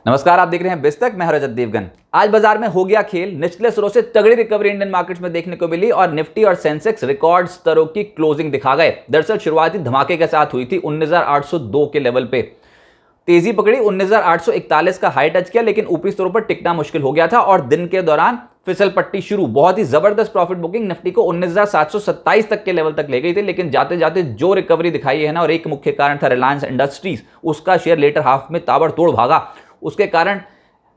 नमस्कार, आप देख रहे हैं बिस्तक। मैं रजत देवगन। आज बाजार में हो गया खेल। निचले स्तरों से तगड़ी रिकवरी इंडियन मार्केट्स में देखने को मिली और निफ्टी और सेंसेक्स रिकॉर्ड स्तरों की क्लोजिंग दिखा गए। दरअसल शुरुआती धमाके के साथ हुई थी 19,802 के लेवल पे तेजी पकड़ी, 19,841 का हाई टच किया, लेकिन ऊपरी स्तरों पर टिकना मुश्किल हो गया था और दिन के दौरान फिसल पट्टी शुरू। बहुत ही जबरदस्त प्रॉफिट बुकिंग निफ्टी को 19,727 तक के लेवल तक ले गई थी, लेकिन जाते जाते जो रिकवरी दिखाई है ना, और एक मुख्य कारण था रिलायंस इंडस्ट्रीज। उसका शेयर लेटर हाफ में ताबड़तोड़ भागा। उसके कारण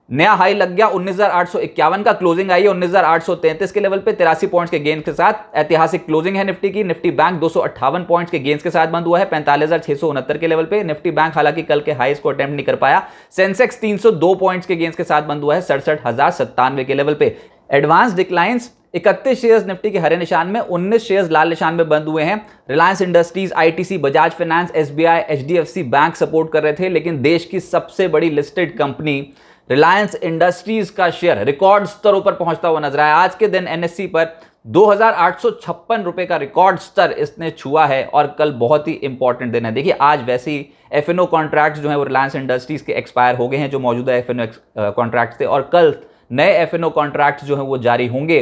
नया हाई लग गया 19,851 का। क्लोजिंग आई है 19,833 के लेवल पे 83 पॉइंट्स के गेन के साथ। ऐतिहासिक क्लोजिंग है निफ्टी की। निफ्टी बैंक 258 पॉइंट्स के गेन्स के साथ बंद हुआ है 45,669 के लेवल पे। निफ्टी बैंक हालांकि कल के हाईस को अटेम्प्ट नहीं कर पाया। सेंसेक्स 302 पॉइंट्स के गेन्स के साथ बंद हुआ है 67,097 के लेवल पे। एडवांस डिक्लाइंस 31 शेयर्स निफ्टी के हरे निशान में, 19 शेयर्स लाल निशान में बंद हुए हैं। Reliance industries, ITC, Bajaj finance, SBI, HDFC bank support कर रहे थे, लेकिन देश की सबसे बड़ी लिस्टेड कंपनी रिलायंस इंडस्ट्रीज का शेयर रिकॉर्ड स्तरों पर पहुंचता हुआ नजर आया। आज के दिन एनएससी पर 2,856 रुपए का रिकॉर्ड स्तर इसने छुआ है और कल बहुत ही इंपॉर्टेंट दिन है। देखिए, आज वैसे ही एफएनओ कॉन्ट्रैक्ट्स जो है वो रिलायंस इंडस्ट्रीज के एक्सपायर हो गए हैं, जो मौजूदा एफएनओ कॉन्ट्रैक्ट्स थे, और कल नए एफएनओ कॉन्ट्रैक्ट्स जो है वो जारी होंगे।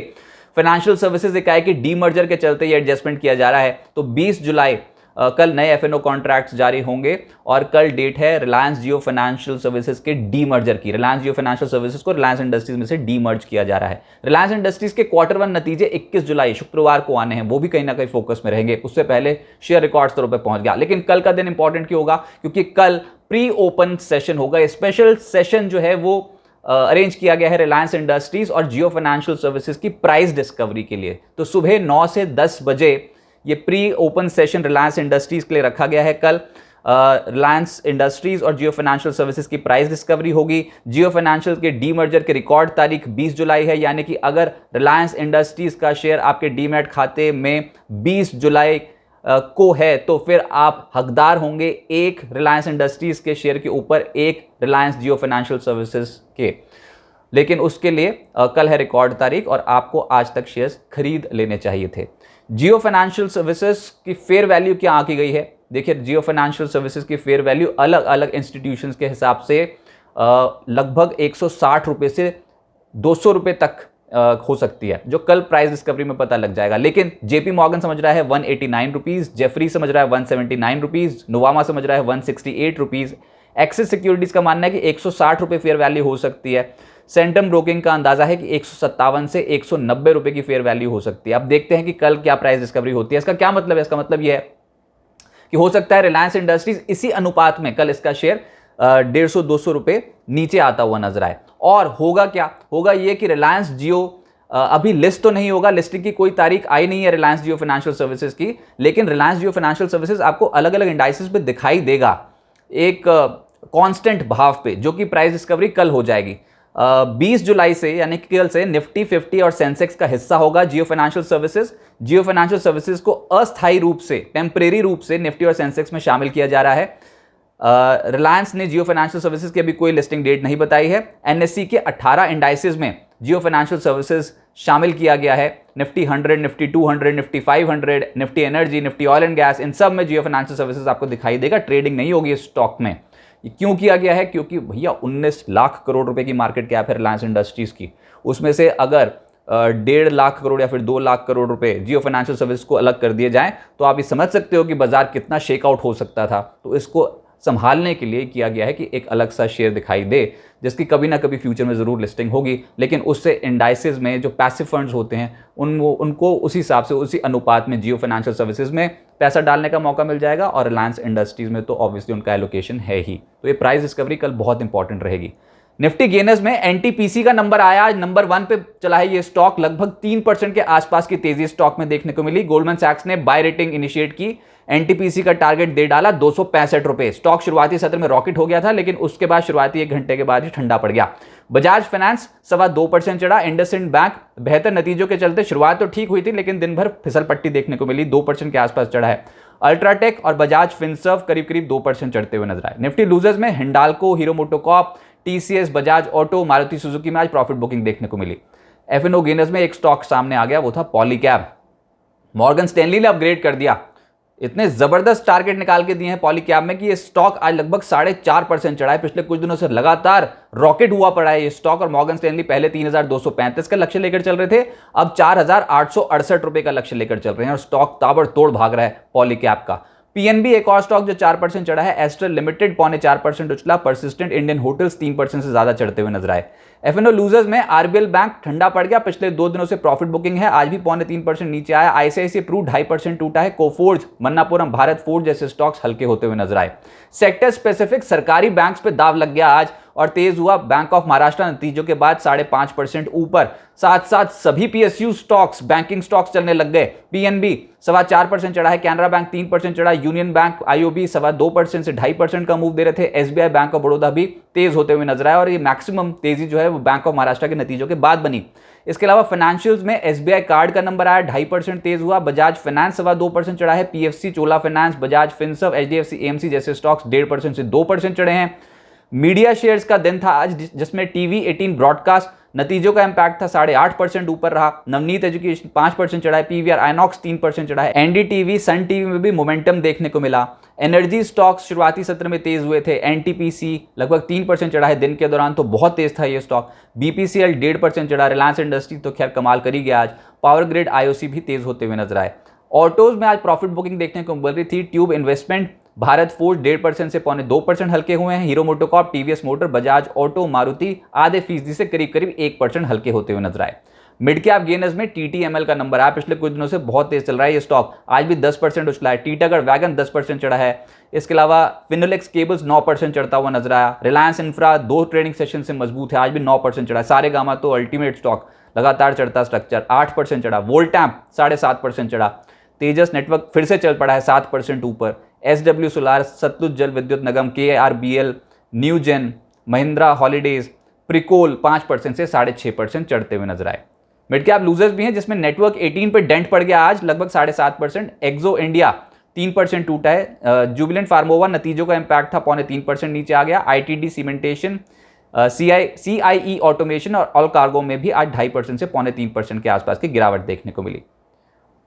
फाइनेंशियल सर्विसेज इकाई की डीमर्जर के चलते ये एडजस्टमेंट किया जा रहा है, तो 20 जुलाई कल नए एफएनओ कॉन्ट्रैक्ट्स जारी होंगे और कल डेट है रिलायंस जियो फाइनेंशियल सर्विसेज के डीमर्जर की। रिलायंस जियो फाइनेंशियल सर्विसेज को रिलायंस इंडस्ट्रीज में से डीमर्ज किया जा रहा है। रिलायंस इंडस्ट्रीज के क्वार्टर 1 नतीजे 21 जुलाई शुक्रवार को आने हैं, वो भी कहीं ना कहीं फोकस में रहेंगे। उससे पहले शेयर रिकॉर्ड स्तरों पर पहुंच गया, लेकिन कल का दिन इंपॉर्टेंट क्यों होगा? क्योंकि कल प्री ओपन सेशन होगा। स्पेशल सेशन जो है वो अरेंज किया गया है रिलायंस इंडस्ट्रीज और जियो फाइनेंशियल सर्विसेज की प्राइस डिस्कवरी के लिए। तो सुबह 9 से 10 बजे ये pre open session Reliance industries के लिए रखा गया है। कल रिलायंस इंडस्ट्रीज और जियो फाइनेंशियल सर्विसेज की प्राइस डिस्कवरी होगी। जियो फाइनेंशियल के डीमर्जर की रिकॉर्ड तारीख 20 जुलाई है, यानी कि अगर रिलायंस इंडस्ट्रीज का शेयर आपके डीमैट खाते में 20 जुलाई को है तो फिर आप हकदार होंगे एक रिलायंस इंडस्ट्रीज के शेयर के ऊपर, एक रिलायंस जियो फाइनेंशियल सर्विसेज के। लेकिन उसके लिए कल है रिकॉर्ड तारीख और आपको आज तक शेयर्स खरीद लेने चाहिए थे। जियो फाइनेंशियल सर्विसेज की फेयर वैल्यू क्या आंकी गई है? देखिए, जियो फाइनेंशियल सर्विसेज की फेयर वैल्यू अलग अलग इंस्टीट्यूशंस के हिसाब से लगभग 160 रुपये से 200 रुपये तक हो सकती है, जो कल प्राइस डिस्कवरी में पता लग जाएगा। लेकिन जेपी मॉर्गन समझ रहा है 189 रुपीज, जेफरी समझ रहा है 179 रुपीज, नोवामा समझ रहा है 168 रुपीज। एक्सिस सिक्योरिटीज का मानना है कि 160 रुपये फेयर वैल्यू हो सकती है। सेंटम ब्रोकिंग का अंदाजा है कि 157 से 190 रुपये की फेयर वैल्यू हो सकती है। अब देखते हैं कि कल क्या प्राइस डिस्कवरी होती है। इसका क्या मतलब है? इसका मतलब यह है कि हो सकता है रिलायंस इंडस्ट्रीज इसी अनुपात में कल इसका शेयर 150-200 रुपये नीचे आता हुआ नजर आए। और होगा क्या? होगा ये कि रिलायंस जियो अभी लिस्ट तो नहीं होगा, लिस्टिंग की कोई तारीख आई नहीं है रिलायंस जियो फाइनेंशियल सर्विसेज की, लेकिन रिलायंस जियो फाइनेंशियल सर्विसेज आपको अलग अलग इंडाइसेस पे दिखाई देगा एक कांस्टेंट भाव पे, जो कि प्राइस डिस्कवरी कल हो जाएगी। 20 जुलाई से यानी कि कल से निफ्टी 50 और सेंसेक्स का हिस्सा होगा जियो फाइनेंशियल सर्विसेज। जियो फाइनेंशियल सर्विसेज को अस्थायी रूप से, टेम्परेरी रूप से निफ्टी और सेंसेक्स में शामिल किया जा रहा है। रिलायंस ने जियो फाइनेंशियल सर्विसेज की अभी कोई लिस्टिंग डेट नहीं बताई है। एनएससी के 18 इंडाइसेस में जियो फाइनेंशियल सर्विसेज शामिल किया गया है। Nifty 100, Nifty 200, Nifty 500, Nifty energy, Nifty oil and gas, इन सब में जियो फाइनेंशियल सर्विसेज आपको दिखाई देगा। ट्रेडिंग नहीं होगी इस स्टॉक में। क्यों किया गया है? क्योंकि भैया 19 लाख करोड़ रुपए की मार्केट कैप है रिलायंस इंडस्ट्रीज की। उसमें से अगर 1.5 लाख करोड़ या फिर 2 लाख करोड़ रुपए जियो फाइनेंशियल सर्विस को अलग कर दिए जाएं, तो आप ये समझ सकते हो कि बाजार कितना शेकआउट हो सकता था। तो इसको संभालने के लिए किया गया है कि एक अलग सा शेयर दिखाई दे, जिसकी कभी ना कभी फ्यूचर में ज़रूर लिस्टिंग होगी, लेकिन उससे इंडाइसेस में जो पैसिव फंड्स होते हैं उनको उसी हिसाब से, उसी अनुपात में जियो फाइनेंशियल सर्विसेज में पैसा डालने का मौका मिल जाएगा और रिलायंस इंडस्ट्रीज में तो ऑब्वियसली उनका एलोकेशन है ही। तो ये प्राइस डिस्कवरी कल बहुत इंपॉर्टेंट रहेगी। निफ्टी गेनर्स में एनटीपीसी का नंबर आया, आज नंबर 1 पे चला है ये स्टॉक। लगभग 3% के आसपास की तेजी स्टॉक में देखने को मिली। गोल्डमैन सैक्स ने बाय रेटिंग इनिशिएट की, एनटीपीसी का टारगेट दे डाला 265 रुपए। स्टॉक शुरुआती सत्र में रॉकेट हो गया था, लेकिन उसके बाद शुरुआती 1 घंटे के बाद ही ठंडा पड़ गया। बजाज फाइनेंस 2.25% चढ़ा। इंडसइंड बैंक बेहतर नतीजों के चलते शुरुआत तो ठीक हुई थी, लेकिन दिन भर फिसल पट्टी देखने को मिली, 2% के आसपास चढ़ा है। अल्ट्राटेक और बजाज फिनसर्व करीब करीब 2% चढ़ते हुए नजर आए। निफ्टी लूजर्स में Hindalco, hero MotoCorp, TCS, Bajaj auto, Maruti Suzuki में आज प्रॉफिट बुकिंग देखने को मिली। एफएनओ गेनर्स में एक स्टॉक सामने आ गया, वो था पॉलीकैब। मॉर्गन स्टैनली ने अपग्रेड कर दिया इतने जबरदस्त टारगेट निकाल के दिए हैं पॉलीकैब में कि ये स्टॉक आज लगभग 4.5% चढ़ा है। पिछले कुछ दिनों से लगातार रॉकेट हुआ पड़ा है ये स्टॉक, और मॉर्गन स्टैनली पहले 3,235 का लक्ष्य लेकर चल रहे थे, अब 4,868 रुपए का लक्ष्य लेकर चल रहे हैं और स्टॉक ताबड़तोड़ भाग रहा है पॉलीकैब का। पीएनबी एक और स्टॉक जो 4% चढ़ा है। एस्ट्रल लिमिटेड 0.25% उछला। परसिस्टेंट इंडियन होटल्स 3% से ज्यादा चढ़ते हुए नजर आए। एफएनओ लूजर्स में आरबीएल बैंक ठंडा पड़ गया, पिछले 2 दिनों से प्रॉफिट बुकिंग है, आज भी 0.3% नीचे आया। आईसीआईसीआई प्रू 2.5% टूटा है। कोफोर्ज, मन्नापुरम, भारत फोर्ज जैसे स्टॉक्स हल्के होते हुए नजर आए। सेक्टर स्पेसिफिक सरकारी बैंक्स पे दाव लग गया आज और तेज हुआ। बैंक ऑफ महाराष्ट्र नतीजों के बाद 5.5% ऊपर। साथ साथ सभी पीएसयू स्टॉक्स, बैंकिंग स्टॉक्स चलने लग गए। पीएनबी 4.25% चढ़ा है। कैनरा बैंक 3% चढ़ा। यूनियन बैंक, आईओबी 2.25% से 2.5% का मूव दे रहे थे। एसबीआई, बैंक ऑफ बड़ौदा भी तेज होते हुए नजर आया और ये मैक्सिमम तेजी जो है वो बैंक ऑफ महाराष्ट्र के नतीजों के बाद बनी। इसके अलावा फाइनेंशियल्स में एसबीआई कार्ड का नंबर आया, 2.5% तेज हुआ। बजाज फाइनेंस 2.25% चढ़ा है। PFC, Chola finance, Bajaj Finserv, HDFC AMC जैसे स्टॉक्स 1.5% से 2% चढ़े हैं। मीडिया शेयर्स का दिन था आज, जिसमें टीवी 18 ब्रॉडकास्ट नतीजों का इंपैक्ट था, 8.5% ऊपर रहा। नवनीत एजुकेशन 5% चढ़ा है। पीवीआर आइनॉक्स 3% चढ़ा है। एनडीटीवी, सन टीवी में भी मोमेंटम देखने को मिला। एनर्जी स्टॉक्स शुरुआती सत्र में तेज हुए थे। एनटीपीसी लगभग 3% चढ़ा है दिन के दौरान, तो बहुत तेज था ये स्टॉक। बीपीसीएल 1.5% चढ़ा। रिलायंस इंडस्ट्री तो खैर कमाल कर ही गया आज। पावर ग्रिड, आईओसी भी तेज होते हुए नजर आए। ऑटोज में आज प्रॉफिट बुकिंग देखने को मिल रही थी। ट्यूब इन्वेस्टमेंट, भारत फोर्ज 1.5% से 0.2% हल्के हुए हैं। Hero MotoCorp, TVS motor, Bajaj auto, Maruti आधे फीसदी से करीब 1% हल्के होते हुए नजर आए। मिड कैप गेनर्स में टीटीएमएल का नंबर आया, पिछले कुछ दिनों से बहुत तेज चल रहा है ये स्टॉक, आज भी 10% उछला है। टीटागढ़ वैगन 10% चढ़ा है। इसके अलावा फिनोलेक्स केबल्स 9% चढ़ता हुआ नजर आया। रिलायंस इंफ्रा 2 ट्रेडिंग सेशन से मजबूत है, आज भी 9% चढ़ा है। सारेगामा तो अल्टीमेट स्टॉक लगातार चढ़ता स्ट्रक्चर 8% चढ़ा। वोल्टैम्प 7.5% चढ़ा। तेजस नेटवर्क फिर से चल पड़ा है 7% ऊपर। एसडब्ल्यू सोलार, सतलुज जल विद्युत निगम, केआरबीएल, न्यूजेन, महिंद्रा हॉलीडेज, प्रिकोल 5% से 6.5% चढ़ते हुए नजर आए। मिड कैप लूजर्स भी हैं, जिसमें नेटवर्क 18 पे डेंट पड़ गया आज, लगभग 7.5%। एक्सो इंडिया 3% टूटा है। जुबिलेंट फार्मोवा नतीजों का इंपैक्ट था, 0.3% नीचे आ गया। आईटीडी सीमेंटेशन, सीआईई ऑटोमेशन और ऑल कार्गो में भी आज 2.5% से 0.3% के आसपास की गिरावट देखने को मिली।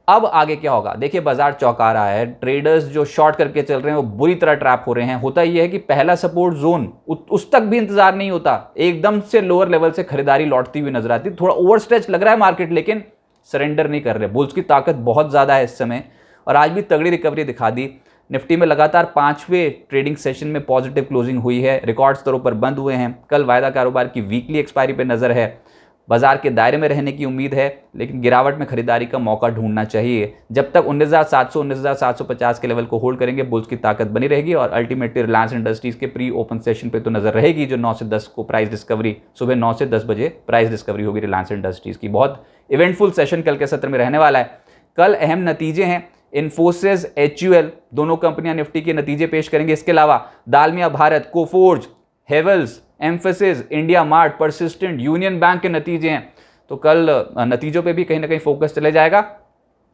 अब आगे क्या होगा, देखिए बाजार चौंका रहा है। ट्रेडर्स जो शॉर्ट करके चल रहे हैं वो बुरी तरह ट्रैप हो रहे हैं। होता यह है कि पहला सपोर्ट जोन उस तक भी इंतजार नहीं होता, एकदम से लोअर लेवल से खरीदारी लौटती हुई नजर आती है। थोड़ा ओवरस्ट्रेच लग रहा है मार्केट, लेकिन सरेंडर नहीं कर रहे। बुल्स की ताकत बहुत ज्यादा है इस समय और आज भी तगड़ी रिकवरी दिखा दी। निफ्टी में लगातार 5वें ट्रेडिंग सेशन में पॉजिटिव क्लोजिंग हुई है, रिकॉर्ड स्तरों पर बंद हुए हैं। कल वायदा कारोबार की वीकली एक्सपायरी पर नजर है। बाजार के दायरे में रहने की उम्मीद है, लेकिन गिरावट में खरीदारी का मौका ढूंढना चाहिए। जब तक 19,700 19,750 के लेवल को होल्ड करेंगे, बुल्स की ताकत बनी रहेगी और अल्टीमेटली रिलायंस इंडस्ट्रीज के प्री ओपन सेशन पे तो नजर रहेगी, जो 9 से 10 को प्राइस डिस्कवरी, सुबह 9 से 10 बजे प्राइस डिस्कवरी होगी रिलायंस इंडस्ट्रीज की। बहुत इवेंटफुल सेशन कल के सत्र में रहने वाला है। कल अहम नतीजे हैं, इन्फोसिस, एचयूएल दोनों कंपनियां निफ्टी के नतीजे पेश करेंगे। इसके अलावा दालमिया भारत, कोफोर्ज, हेवल्स, एम्फेसिस, इंडिया मार्ट, परसिस्टेंट, यूनियन बैंक के नतीजे हैं, तो कल नतीजों पे भी कहीं ना कहीं फोकस चले जाएगा।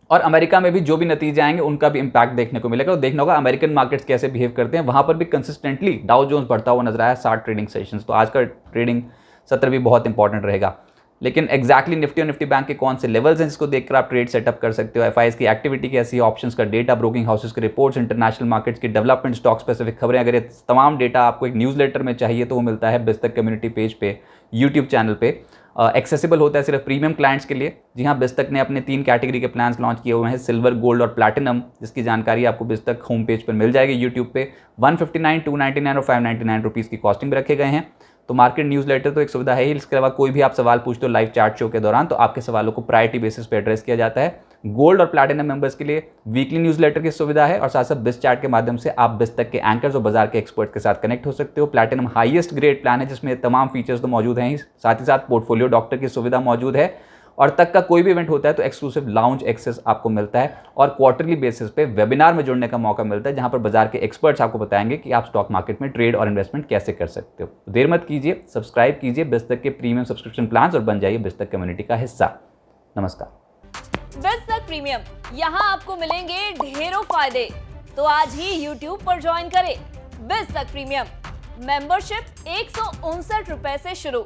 और अमेरिका में भी जो भी नतीजे आएंगे उनका भी इंपैक्ट देखने को मिलेगा। और देखना होगा अमेरिकन मार्केट्स कैसे बिहेव करते हैं। वहां पर भी कंसिस्टेंटली डाउ जोन्स बढ़ता हुआ नजर आया 60 ट्रेडिंग सेशंस, तो आज का ट्रेडिंग सत्र भी बहुत इंपॉर्टेंट रहेगा। लेकिन एक्जैक्टली निफ्टी और निफ्टी बैंक के कौन से लेवल्स हैं जिसको देखकर आप ट्रेड सेटअप कर सकते हो, एफआईएस की एक्टिविटी कैसी है, ऑप्शंस का डेटा, ब्रोकिंग हाउसेस के रिपोर्ट्स, इंटरनेशनल मार्केट्स की डेवलपमेंट, स्टॉक स्पेसिफिक खबरें, अगर ये तमाम डेटा आपको एक न्यूज़लेटर में चाहिए तो वो मिलता है बिस्तक कम्युनिटी पेज पे, यूट्यूब चैनल पे। एक्सेसिबल होता है सिर्फ प्रीमियम क्लाइंट्स के लिए। जी हाँ, बिस्तक ने अपने 3 कैटेगरी के प्लान्स लॉन्च किए हुए हैं, सिल्वर, गोल्ड और प्लैटिनम, जिसकी जानकारी आपको बिस्तक होम पेज पर मिल जाएगी यूट्यूब पे। 159, 299 और 599 रुपीज़ की कॉस्टिंग रखे गए हैं। तो मार्केट न्यूज़लेटर तो एक सुविधा है ही, इसके अलावा कोई भी आप सवाल पूछते हो लाइव चार्ट शो के दौरान तो आपके सवालों को प्रायोरिटी बेसिस पे एड्रेस किया जाता है। गोल्ड और प्लैटिनम मेंबर्स के लिए वीकली न्यूज़लेटर की सुविधा है और साथ साथ बिस चैट के माध्यम से आप बिस्तक के एंकर्स और बाजार के एक्सपर्ट के साथ कनेक्ट हो सकते हो। प्लैटिनम हाईएस्ट ग्रेड प्लान है जिसमें तमाम फीचर्स तो मौजूद हैं ही, साथ ही साथ पोर्टफोलियो डॉक्टर की सुविधा मौजूद है और तक का कोई भी इवेंट होता है तो एक्सक्लूसिव लाउंज एक्सेस आपको मिलता है और क्वार्टरली बेसिस पे वेबिनार में जुड़ने का मौका मिलता है, जहां पर बाजार के एक्सपर्ट्स आपको बताएंगे कि आप स्टॉक मार्केट में ट्रेड और इन्वेस्टमेंट कैसे कर सकते हो। देर मत कीजिए, सब्सक्राइब कीजिए बिस्तक के प्रीमियम सब्सक्रिप्शन प्लान्स और बन जाइए बिस्तक कम्युनिटी का हिस्सा। नमस्कार। बिस्तक प्रीमियम, यहाँ आपको मिलेंगे ढेरों फायदे, तो आज ही YouTube पर ज्वाइन करें। बिस्तक प्रीमियम मेंबरशिप 159 रुपए से शुरू।